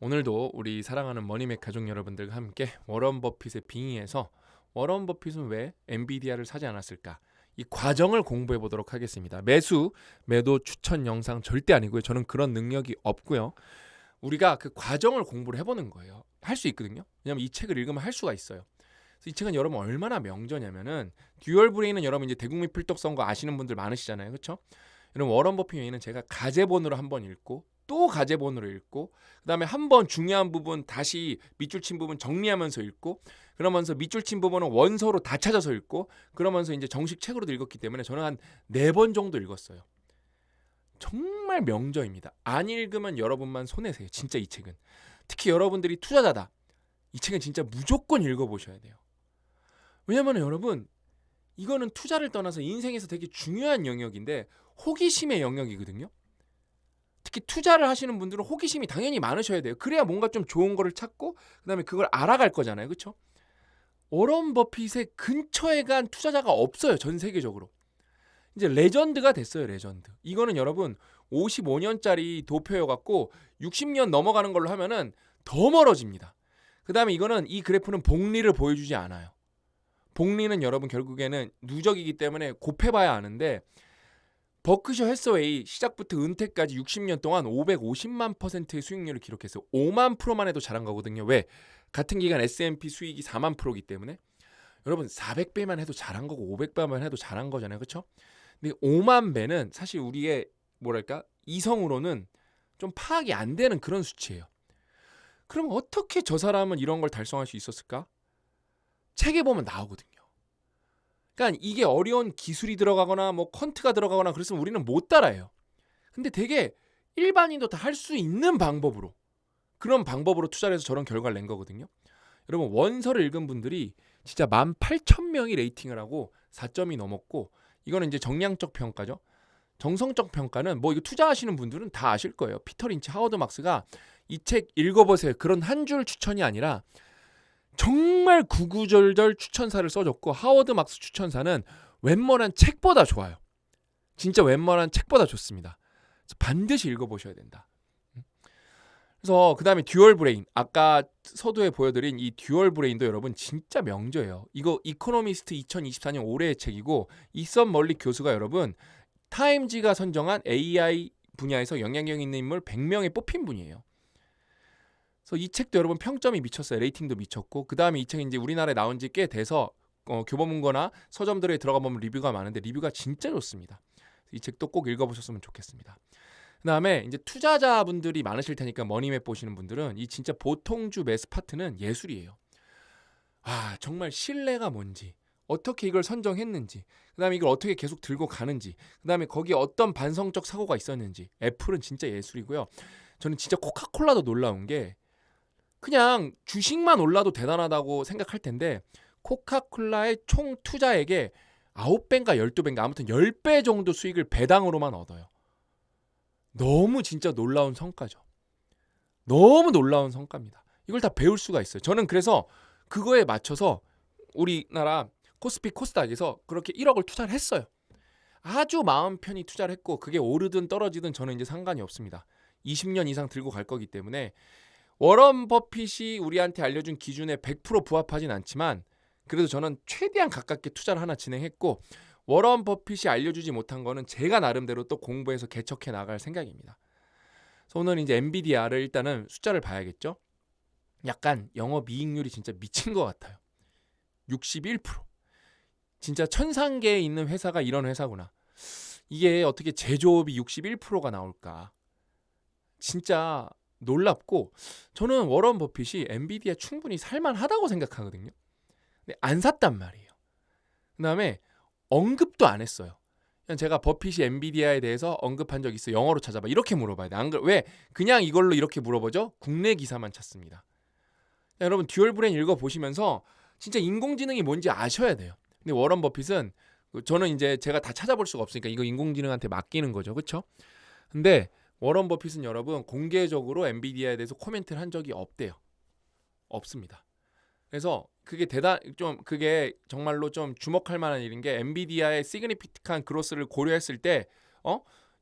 오늘도 우리 사랑하는 머니맥 가족 여러분들과 함께 워런 버핏의 빙의에서 워런 버핏은 왜 엔비디아를 사지 않았을까? 이 과정을 공부해 보도록 하겠습니다. 매도 추천 영상 절대 아니고요. 저는 그런 능력이 없고요. 우리가 그 과정을 공부를 해보는 거예요. 할 수 있거든요. 왜냐하면 이 책을 읽으면 할 수가 있어요. 그래서 이 책은 여러분 얼마나 명저냐면은 듀얼 브레인은 여러분 이제 대국민 필독 선거 아시는 분들 많으시잖아요. 그렇죠? 여러분 워런 버핏 외에는 제가 가제본으로 한번 읽고 또 가제본으로 읽고 그다음에 한 번 중요한 부분 다시 밑줄 친 부분 정리하면서 읽고 그러면서 밑줄 친 부분은 원서로 다 찾아서 읽고 그러면서 이제 정식 책으로도 읽었기 때문에 저는 한 4번 정도 읽었어요. 정말 명저입니다. 안 읽으면 여러분만 손해세요. 진짜 이 책은. 특히 여러분들이 투자자다. 이 책은 진짜 무조건 읽어보셔야 돼요. 왜냐면 여러분 이거는 투자를 떠나서 인생에서 되게 중요한 영역인데 호기심의 영역이거든요. 특히 투자를 하시는 분들은 호기심이 당연히 많으셔야 돼요. 그래야 뭔가 좀 좋은 거를 찾고 그다음에 그걸 알아갈 거잖아요. 그렇죠? 워런 버핏의 근처에 간 투자자가 없어요. 전 세계적으로. 이제 레전드가 됐어요. 레전드. 이거는 여러분 55년짜리 도표여 갖고 60년 넘어가는 걸로 하면은 더 멀어집니다. 그다음에 이거는 이 그래프는 복리를 보여주지 않아요. 복리는 여러분 결국에는 누적이기 때문에 곱해봐야 아는데 버크셔 해서웨이 시작부터 은퇴까지 60년 동안 550만 %의 수익률을 기록했어요. 5만 %만 해도 잘한 거거든요. 왜? 같은 기간 S&P 수익이 4만 %이기 때문에 여러분 400배만 해도 잘한 거고 500배만 해도 잘한 거잖아요. 그렇죠? 근데 5만 배는 사실 우리의 뭐랄까 이성으로는 좀 파악이 안 되는 그런 수치예요. 그럼 어떻게 저 사람은 이런 걸 달성할 수 있었을까? 책에 보면 나오거든요. 그러니까 이게 어려운 기술이 들어가거나 뭐 퀀트가 들어가거나 그랬으면 우리는 못 따라해요. 근데 되게 일반인도 다 할 수 있는 방법으로 그런 방법으로 투자를 해서 저런 결과를 낸 거거든요. 여러분 원서를 읽은 분들이 진짜 18,000명이 레이팅을 하고 4점이 넘었고 이거는 이제 정량적 평가죠. 정성적 평가는 뭐 이거 투자하시는 분들은 다 아실 거예요. 피터 린치, 하워드 막스가 이 책 읽어보세요. 그런 한 줄 추천이 아니라 정말 구구절절 추천사를 써줬고 하워드 막스 추천사는 웬만한 책보다 좋아요. 진짜 웬만한 책보다 좋습니다. 반드시 읽어보셔야 된다. 그래서 그 다음에 듀얼 브레인 아까 서두에 보여드린 이 듀얼 브레인도 여러분 진짜 명저예요. 이거 이코노미스트 2024년 올해의 책이고 이썸 멀리 교수가 여러분 타임지가 선정한 AI 분야에서 영향력 있는 인물 100명에 뽑힌 분이에요. 그래서 이 책도 여러분 평점이 미쳤어요. 레이팅도 미쳤고 그 다음에 이 책이 이제 우리나라에 나온 지 꽤 돼서 교보문고나 서점들에 들어가 보면 리뷰가 많은데 리뷰가 진짜 좋습니다. 이 책도 꼭 읽어보셨으면 좋겠습니다. 그 다음에 이제 투자자분들이 많으실 테니까 머니맵 보시는 분들은 이 진짜 보통주 매스 파트는 예술이에요. 아 정말 신뢰가 뭔지 어떻게 이걸 선정했는지 그 다음에 이걸 어떻게 계속 들고 가는지 그 다음에 거기에 어떤 반성적 사고가 있었는지 애플은 진짜 예술이고요. 저는 진짜 코카콜라도 놀라운 게 그냥 주식만 올라도 대단하다고 생각할 텐데 코카콜라의 총 투자액의 9배인가 12배인가 아무튼 10배 정도 수익을 배당으로만 얻어요. 너무 진짜 놀라운 성과죠. 너무 놀라운 성과입니다. 이걸 다 배울 수가 있어요. 저는 그래서 그거에 맞춰서 우리나라 코스피 코스닥에서 그렇게 1억을 투자를 했어요. 아주 마음 편히 투자를 했고 그게 오르든 떨어지든 저는 이제 상관이 없습니다. 20년 이상 들고 갈 거기 때문에 워런 버핏이 우리한테 알려준 기준에 100% 부합하진 않지만 그래도 저는 최대한 가깝게 투자를 하나 진행했고 워런 버핏이 알려주지 못한 거는 제가 나름대로 또 공부해서 개척해 나갈 생각입니다. 그래서 오늘 이제 엔비디아를 일단은 숫자를 봐야겠죠. 약간 영업이익률이 진짜 미친 것 같아요. 61%. 진짜 천상계에 있는 회사가 이런 회사구나. 이게 어떻게 제조업이 61%가 나올까. 진짜 놀랍고 저는 워런 버핏이 엔비디아 충분히 살만하다고 생각하거든요. 근데 안 샀단 말이에요. 그 다음에 언급도 안 했어요. 그냥 제가 버핏이 엔비디아에 대해서 언급한 적 있어 영어로 찾아봐 이렇게 물어봐야 돼. 왜 그냥 이걸로 이렇게 물어보죠? 국내 기사만 찾습니다. 여러분 듀얼 브레인 읽어보시면서 진짜 인공지능이 뭔지 아셔야 돼요. 근데 워런 버핏은 저는 이제 제가 다 찾아볼 수가 없으니까 이거 인공지능한테 맡기는 거죠. 그렇죠? 근데 워런 버핏은 여러분 공개적으로 엔비디아에 대해서 코멘트를 한 적이 없대요. 없습니다. 그래서 그게 정말로 좀 주목할 만한 일인 게 엔비디아의 시그니피칸트 그로스를 고려했을 때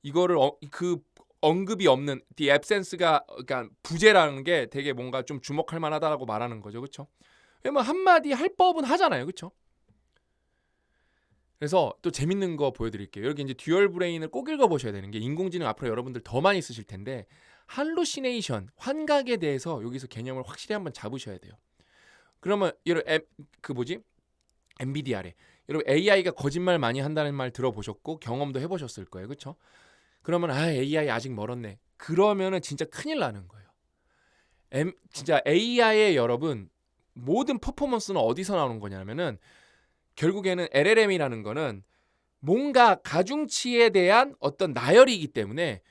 이거를 그 언급이 없는 the absence가 그러니까 부재라는 게 되게 뭔가 좀 주목할 만하다라고 말하는 거죠. 그렇죠? 왜냐면 한마디 할 법은 하잖아요. 그렇죠? 그래서 또 재밌는 거 보여드릴게요. 여기 이제 듀얼 브레인을 꼭 읽어보셔야 되는 게 인공지능 앞으로 여러분들 더 많이 쓰실 텐데 할루시네이션, 환각에 대해서 여기서 개념을 확실히 한번 잡으셔야 돼요. 그러면 그 뭐지? 엔비디아래. 여러분 AI가 거짓말 많이 한다는 말 들어보셨고 경험도 해보셨을 거예요. 그렇죠? 그러면 AI 아직 멀었네. 그러면은 진짜 큰일 나는 거예요. 진짜 AI의 여러분 모든 퍼포먼스는 어디서 나오는 거냐면은 결국에는 LLM이라는 거는 뭔가 가중치에 대한 어떤 나열이기 때문에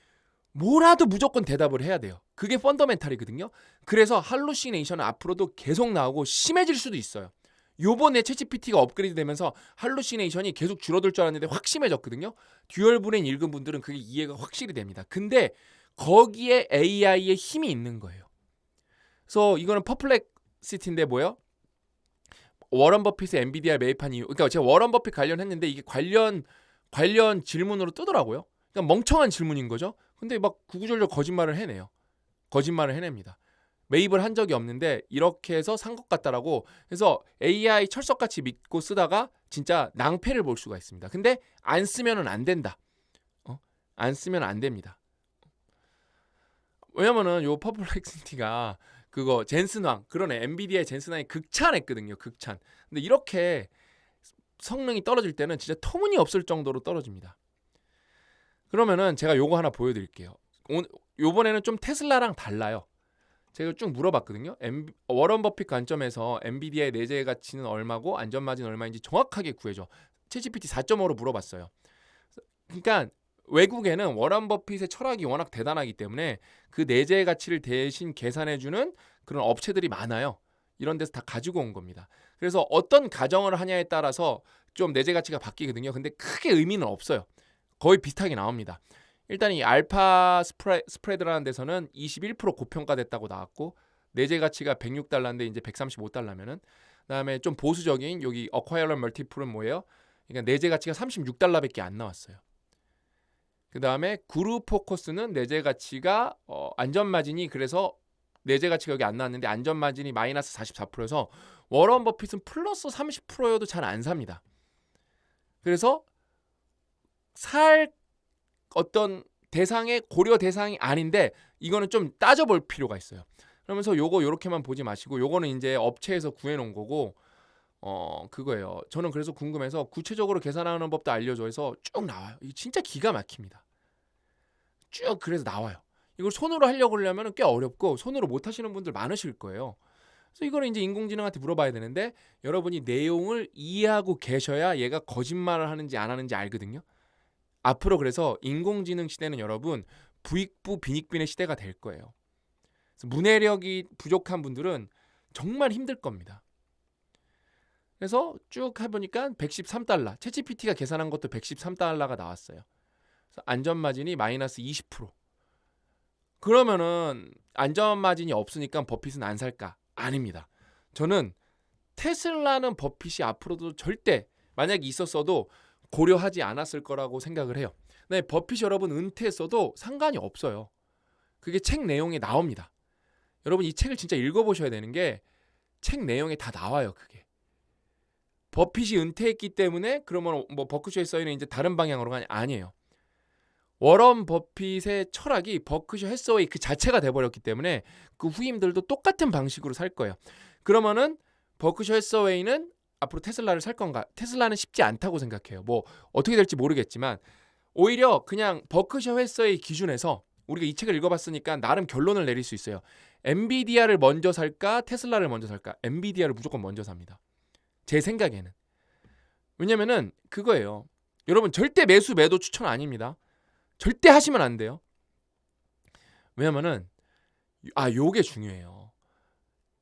뭐라도 무조건 대답을 해야 돼요. 그게 펀더멘탈이거든요. 그래서 할루시네이션은 앞으로도 계속 나오고 심해질 수도 있어요. 요번에 챗GPT가 업그레이드 되면서 할루시네이션이 계속 줄어들 줄 알았는데 확 심해졌거든요. 듀얼 브레인 읽은 분들은 그게 이해가 확실히 됩니다. 근데 거기에 AI의 힘이 있는 거예요. 그래서 이거는 퍼플렉시티인데 뭐예요? 워런 버핏의 엔비디아 매입한 이유. 그러니까 제가 워런 버핏 관련했는데 이게 관련 질문으로 뜨더라고요. 그러니까 멍청한 질문인 거죠. 근데 막 구구절절 거짓말을 해내요. 거짓말을 해냅니다. 매입을 한 적이 없는데 이렇게 해서 산 것 같다라고. 그래서 AI 철석같이 믿고 쓰다가 진짜 낭패를 볼 수가 있습니다. 근데 안 쓰면은 안 된다. 안 쓰면 안 됩니다. 왜냐면은 요 퍼플렉시티가 그거 젠슨왕, 그러네, 엔비디아의 젠슨왕이 극찬했거든요. 극찬. 근데 이렇게 성능이 떨어질 때는 진짜 터무니없을 정도로 떨어집니다. 그러면은 제가 요거 하나 보여드릴게요. 요번에는 좀 테슬라랑 달라요. 제가 쭉 물어봤거든요. 워런 버핏 관점에서 엔비디아의 내재 가치는 얼마고 안전마진 얼마인지 정확하게 구해줘. 챗GPT 4.5로 물어봤어요. 그러니까 외국에는 워런 버핏의 철학이 워낙 대단하기 때문에 그 내재 가치를 대신 계산해주는 그런 업체들이 많아요. 이런 데서 다 가지고 온 겁니다. 그래서 어떤 가정을 하냐에 따라서 좀 내재 가치가 바뀌거든요. 근데 크게 의미는 없어요. 거의 비슷하게 나옵니다. 일단 이 알파 스프레드라는 데서는 21% 고평가됐다고 나왔고 내재 가치가 106달러인데 이제 135달러면은, 그다음에 좀 보수적인 여기 어콰이어런 멀티플은 뭐예요? 그러니까 내재 가치가 36달러밖에 안 나왔어요. 그다음에 그룹 포커스는 내재 가치가 안전 마진이, 그래서 내재 가치가 여기 안 나왔는데 안전 마진이 마이너스 44%여서 워런 버핏은 플러스 30%여도 잘 안 삽니다. 그래서 살 어떤 대상의 고려 대상이 아닌데 이거는 좀 따져볼 필요가 있어요. 그러면서 요거 요렇게만 보지 마시고 요거는 이제 업체에서 구해놓은 거고 그거예요. 저는 그래서 궁금해서 구체적으로 계산하는 법도 알려줘 해서 쭉 나와요. 이게 진짜 기가 막힙니다. 쭉 그래서 나와요. 이걸 손으로 하려고 하려면 꽤 어렵고 손으로 못 하시는 분들 많으실 거예요. 그래서 이거는 이제 인공지능한테 물어봐야 되는데 여러분이 내용을 이해하고 계셔야 얘가 거짓말을 하는지 안 하는지 알거든요. 앞으로 그래서 인공지능 시대는 여러분 부익부 빈익빈의 시대가 될 거예요. 그래서 문해력이 부족한 분들은 정말 힘들 겁니다. 그래서 쭉 해보니까 113달러, 챗GPT가 계산한 것도 113달러가 나왔어요. 그래서 안전마진이 마이너스 20%. 그러면은 안전마진이 없으니까 버핏은 안 살까? 아닙니다. 저는 테슬라는 버핏이 앞으로도 절대 만약에 있었어도 고려하지 않았을 거라고 생각을 해요. 네, 버핏 여러분 은퇴했어도 상관이 없어요. 그게 책 내용에 나옵니다. 여러분 이 책을 진짜 읽어보셔야 되는 게 책 내용에 다 나와요. 그게 버핏이 은퇴했기 때문에 그러면 뭐 버크셔 해서웨이는 이제 다른 방향으로 가냐? 아니에요. 워런 버핏의 철학이 버크셔 해서웨이 그 자체가 돼버렸기 때문에 그 후임들도 똑같은 방식으로 살 거예요. 그러면은 버크셔 해서웨이는 앞으로 테슬라를 살 건가? 테슬라는 쉽지 않다고 생각해요. 뭐 어떻게 될지 모르겠지만 오히려 그냥 버크셔 해서웨이 기준에서 우리가 이 책을 읽어봤으니까 나름 결론을 내릴 수 있어요. 엔비디아를 먼저 살까? 테슬라를 먼저 살까? 엔비디아를 무조건 먼저 삽니다. 제 생각에는. 왜냐면은 그거예요. 여러분 절대 매수 매도 추천 아닙니다. 절대 하시면 안 돼요. 왜냐면은 요게 중요해요.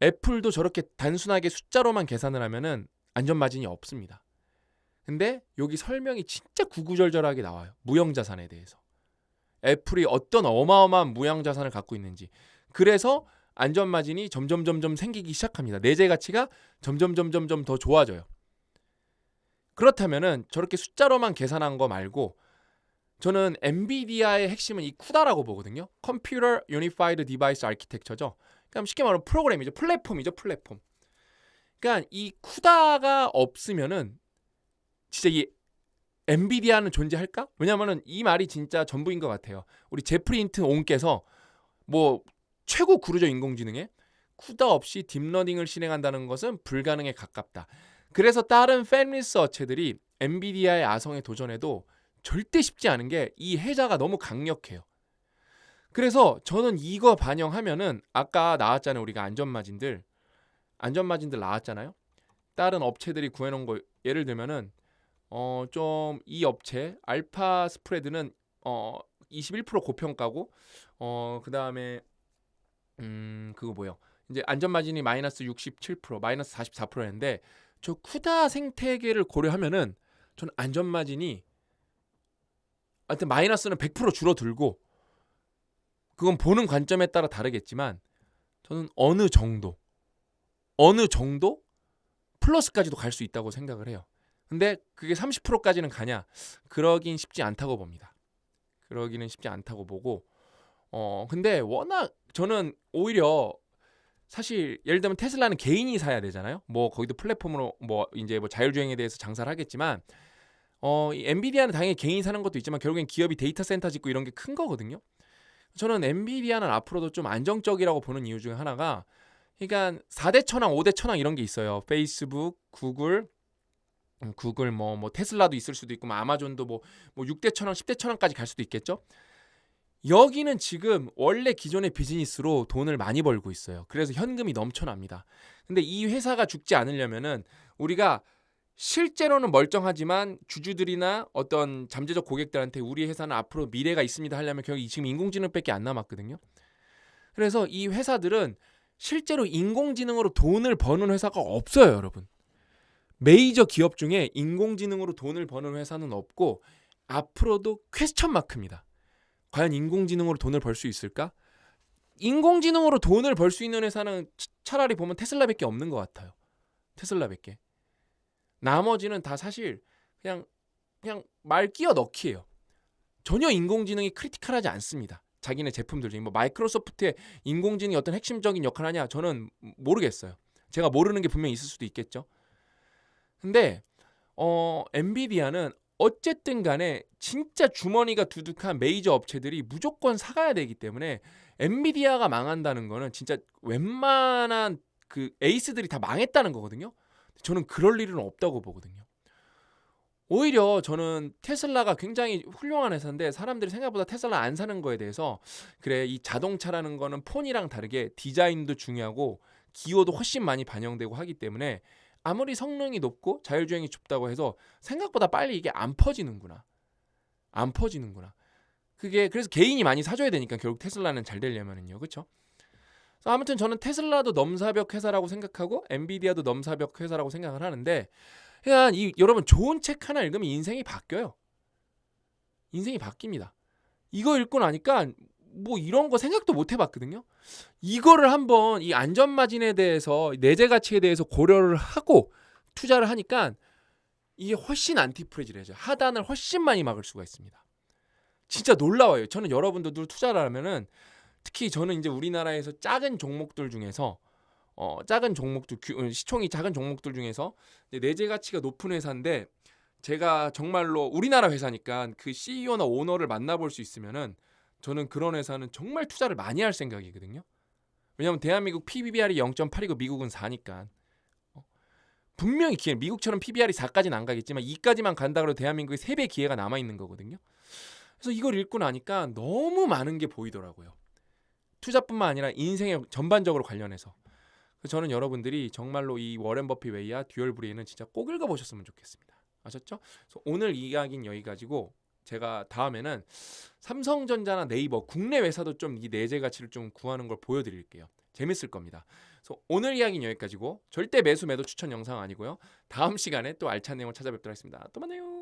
애플도 저렇게 단순하게 숫자로만 계산을 하면은 안전마진이 없습니다. 근데 여기 설명이 진짜 구구절절하게 나와요. 무형자산에 대해서. 애플이 어떤 어마어마한 무형자산을 갖고 있는지. 그래서 안전마진이 점점 생기기 시작합니다. 내재 가치가 점점 더 좋아져요. 그렇다면은 저렇게 숫자로만 계산한 거 말고 저는 엔비디아의 핵심은 이 쿠다라고 보거든요. Computer Unified Device Architecture죠. 그러니까 쉽게 말하면 프로그램이죠. 플랫폼이죠. 플랫폼. 그러니까 이 쿠다가 없으면은 진짜 이 엔비디아는 존재할까? 왜냐면은 이 말이 진짜 전부인 것 같아요. 우리 제프리 힌튼 온께서 뭐 최고 구루죠, 인공지능에. 쿠다 없이 딥러닝을 실행한다는 것은 불가능에 가깝다. 그래서 다른 팬리스 업체들이 엔비디아의 아성에 도전해도 절대 쉽지 않은 게 이 해자가 너무 강력해요. 그래서 저는 이거 반영하면은 아까 나왔잖아요. 우리가 안전마진들 나왔잖아요. 다른 업체들이 구해놓은 거 예를 들면은 좀 이 업체 알파 스프레드는 21% 고평가고 그다음에 그거 뭐요? 이제 안전마진이 마이너스 67%, 마이너스 44%였는데 저 쿠다 생태계를 고려하면은 저는 안전마진이 하여튼 마이너스는 100% 줄어들고 그건 보는 관점에 따라 다르겠지만 저는 어느 정도 플러스까지도 갈 수 있다고 생각을 해요. 근데 그게 30%까지는 가냐? 그러긴 쉽지 않다고 봅니다. 그러기는 쉽지 않다고 보고 근데 워낙 저는 오히려 사실 예를 들면 테슬라는 개인이 사야 되잖아요. 뭐 거기도 플랫폼으로 뭐 이제 뭐 자율주행에 대해서 장사를 하겠지만 이 엔비디아는 당연히 개인이 사는 것도 있지만 결국엔 기업이 데이터 센터 짓고 이런 게 큰 거거든요. 저는 엔비디아는 앞으로도 좀 안정적이라고 보는 이유 중에 하나가 그러니까 4대 천왕, 5대 천왕 이런 게 있어요. 페이스북, 구글 뭐 테슬라도 있을 수도 있고 뭐 아마존도 뭐 6대 천왕, 10대 천왕까지 갈 수도 있겠죠. 여기는 지금 원래 기존의 비즈니스로 돈을 많이 벌고 있어요. 그래서 현금이 넘쳐납니다. 근데 이 회사가 죽지 않으려면은 우리가 실제로는 멀쩡하지만 주주들이나 어떤 잠재적 고객들한테 우리 회사는 앞으로 미래가 있습니다 하려면 결국 지금 인공지능밖에 안 남았거든요. 그래서 이 회사들은 실제로 인공지능으로 돈을 버는 회사가 없어요, 여러분. 메이저 기업 중에 인공지능으로 돈을 버는 회사는 없고 앞으로도 퀘스천 마크입니다. 과연 인공지능으로 돈을 벌 수 있을까? 인공지능으로 돈을 벌 수 있는 회사는 차라리 보면 테슬라밖에 없는 것 같아요. 테슬라밖에. 나머지는 다 사실 그냥 말 끼워 넣기예요. 전혀 인공지능이 크리티컬하지 않습니다. 자기네 제품들 중에 뭐 마이크로소프트의 인공지능이 어떤 핵심적인 역할을 하냐 저는 모르겠어요. 제가 모르는 게 분명히 있을 수도 있겠죠. 근데 엔비디아는 어쨌든 간에 진짜 주머니가 두둑한 메이저 업체들이 무조건 사가야 되기 때문에 엔비디아가 망한다는 거는 진짜 웬만한 그 에이스들이 다 망했다는 거거든요. 저는 그럴 일은 없다고 보거든요. 오히려 저는 테슬라가 굉장히 훌륭한 회사인데 사람들이 생각보다 테슬라 안 사는 거에 대해서 그래 이 자동차라는 거는 폰이랑 다르게 디자인도 중요하고 기호도 훨씬 많이 반영되고 하기 때문에 아무리 성능이 높고 자율주행이 좁다고 해서 생각보다 빨리 이게 안 퍼지는구나. 그게 그래서 개인이 많이 사줘야 되니까 결국 테슬라는 잘 되려면은요. 그렇죠? 그래서 아무튼 저는 테슬라도 넘사벽 회사라고 생각하고 엔비디아도 넘사벽 회사라고 생각을 하는데 그냥 여러분 좋은 책 하나 읽으면 인생이 바뀌어요. 인생이 바뀝니다. 이거 읽고 나니까 뭐 이런 거 생각도 못 해봤거든요. 이거를 한번 이 안전마진에 대해서 내재 가치에 대해서 고려를 하고 투자를 하니까 이게 훨씬 안티프레질해져요. 하단을 훨씬 많이 막을 수가 있습니다. 진짜 놀라워요. 저는 여러분들도 투자를 하면은 특히 저는 이제 우리나라에서 작은 종목들 중에서 작은 종목들 시총이 작은 종목들 중에서 내재 가치가 높은 회사인데 제가 정말로 우리나라 회사니까 그 CEO나 오너를 만나볼 수 있으면은 저는 그런 회사는 정말 투자를 많이 할 생각이거든요. 왜냐하면 대한민국 PBR이 0.8이고 미국은 4니까 분명히 기회 미국처럼 PBR이 4까지는 안 가겠지만 2까지만 간다 그래도 대한민국에 3배 기회가 남아있는 거거든요. 그래서 이걸 읽고 나니까 너무 많은 게 보이더라고요. 투자뿐만 아니라 인생에 전반적으로 관련해서. 그래서 저는 여러분들이 정말로 이 워렌 버핏 웨이와 듀얼 브레인은 진짜 꼭 읽어보셨으면 좋겠습니다. 아셨죠? 그래서 오늘 이야기는 여기 가지고 제가 다음에는 삼성전자나 네이버 국내 회사도 좀 이 내재 가치를 좀 구하는 걸 보여드릴게요. 재밌을 겁니다. 그래서 오늘 이야기는 여기까지고 절대 매수 매도 추천 영상 아니고요. 다음 시간에 또 알찬 내용을 찾아뵙도록 하겠습니다. 또 만나요.